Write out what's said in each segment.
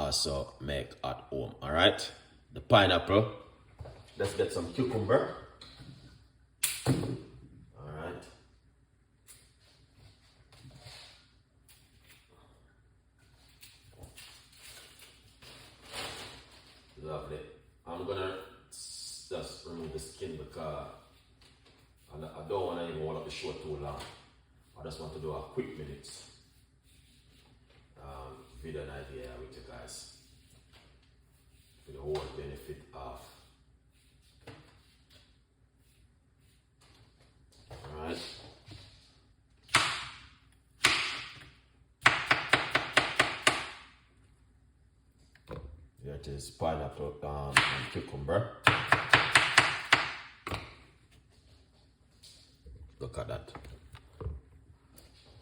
also make at home. All right, the pineapple. Let's get some cucumber. All right. Lovely. I'm gonna just remove the skin because I don't want to even hold up the show too long. I just want to do a quick minute video an idea with you guys for the whole benefit of. Alright. Here it is, pineapple and cucumber. Look at that.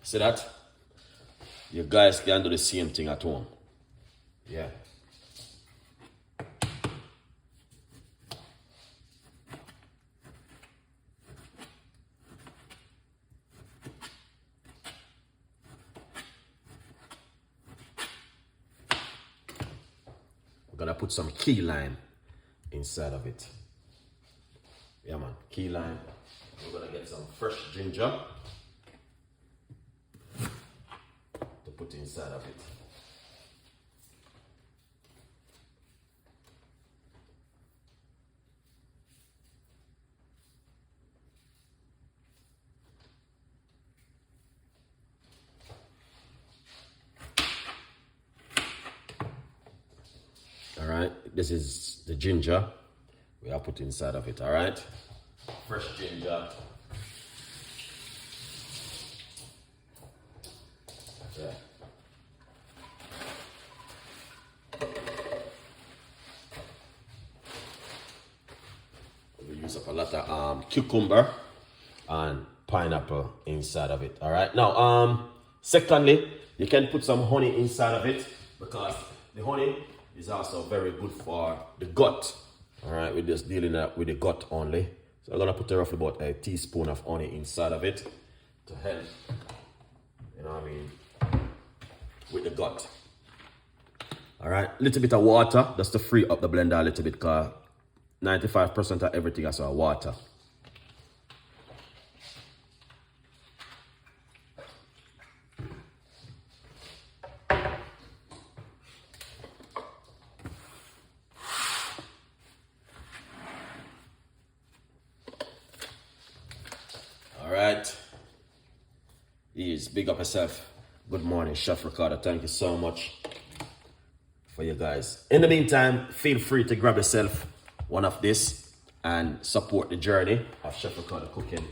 See that? You guys can do the same thing at home. Yeah. We're gonna put some key lime inside of it. Yeah man, key lime. We're gonna get some fresh ginger to put inside of it. All right, this is the ginger we are put inside of it. All right, fresh ginger. Yeah. We use up a lot of cucumber and pineapple inside of it. All right. Now, secondly, you can put some honey inside of it because the honey is also very good for the gut. All right. We're just dealing with the gut only. So I'm gonna put roughly about a teaspoon of honey inside of it to help. You know what I mean? With the gut. All right, little bit of water just to free up the blender a little bit because 95% of everything is water. All right, please big up yourself. Good morning, Chef Ricardo. Thank you so much for you guys. In the meantime, feel free to grab yourself one of this and support the journey of Chef Ricardo Cooking.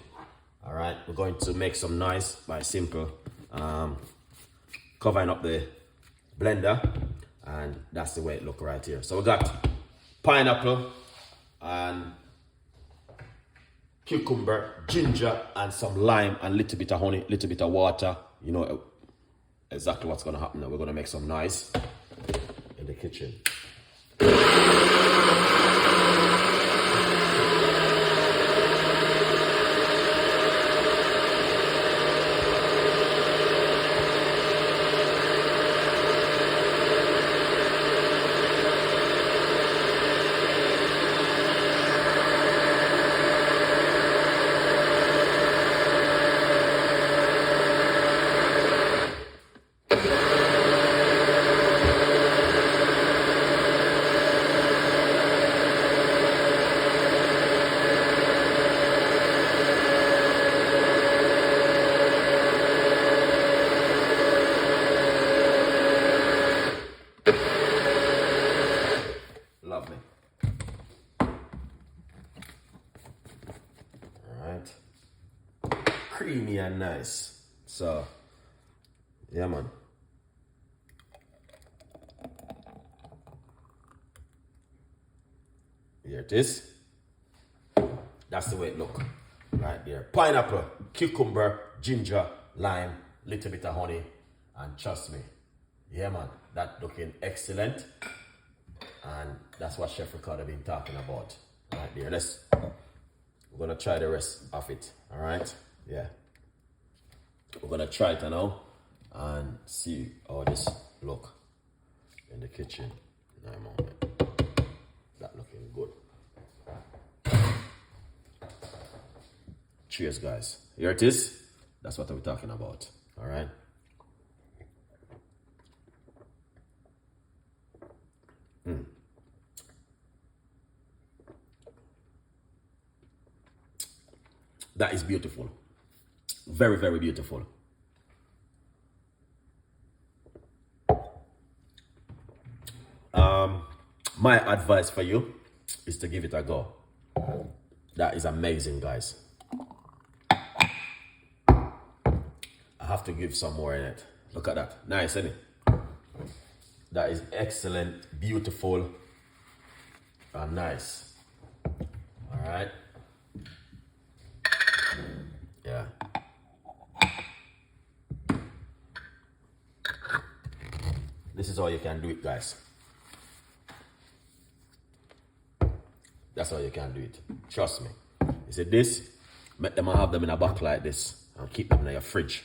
All right, we're going to make some noise by simple covering up the blender, and that's the way it looks right here. So we got pineapple and cucumber, ginger, and some lime, and a little bit of honey, little bit of water. You know exactly what's gonna happen now. We're gonna make some noise in the kitchen. Lovely. All right. Creamy and nice. So, yeah, man. Here it is. That's the way it looks right there. Pineapple, cucumber, ginger, lime, little bit of honey, and trust me, yeah, man, that looking excellent. And that's what Chef Ricardo been talking about right there. We're gonna try the rest of it. All right, yeah. We're gonna try it now and see how this look. in the kitchen. In a moment. That looking good. Cheers, guys. Here it is. That's what we're talking about. All right. That is beautiful. Very, very beautiful. My advice for you is to give it a go. That is amazing, guys. I have to give some more in it. Look at that. Nice, isn't it? That is excellent, beautiful, and nice. All right. Yeah. This is how you can do it, guys. That's how you can do it. Trust me. You see this? Make them have them in a box like this and keep them in your fridge.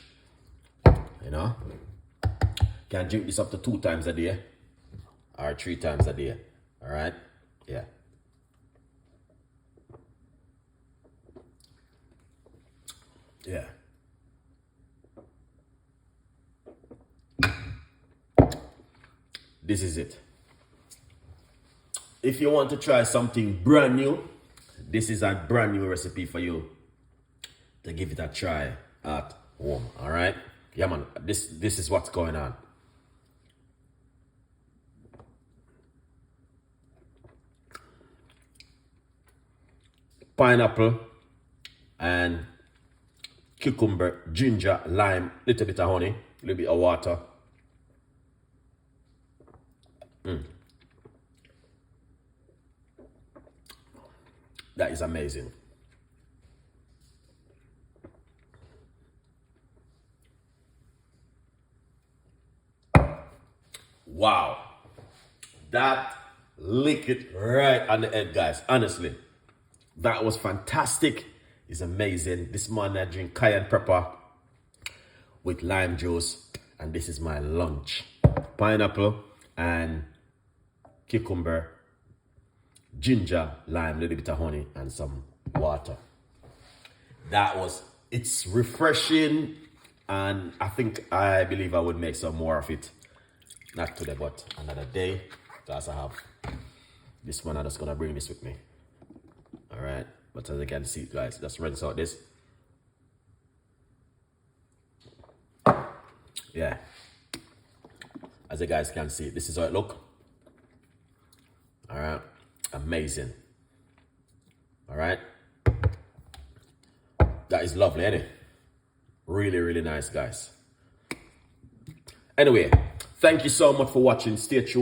You know? Can drink this up to 2 times a day or 3 times a day. All right? Yeah. Yeah. This is it. If you want to try something brand new, this is a brand new recipe for you to give it a try at home. All right? Yeah, man. This is what's going on. Pineapple and cucumber, ginger, lime, little bit of honey, little bit of water. That is amazing. Wow. That licked it right on the head, guys. Honestly, that was fantastic. It's amazing. This morning I drink cayenne pepper with lime juice, and this is my lunch. Pineapple and cucumber, ginger, lime, little bit of honey, and some water. It's refreshing, and I believe I would make some more of it. Not today, but another day, because I have this one. I'm just gonna bring this with me. All right, but as you can see, guys, just rinse out this. Yeah, as you guys can see, this is how it look. All right, amazing. All right, that is lovely, isn't it? Really, really nice, guys. Anyway, thank you so much for watching. Stay tuned.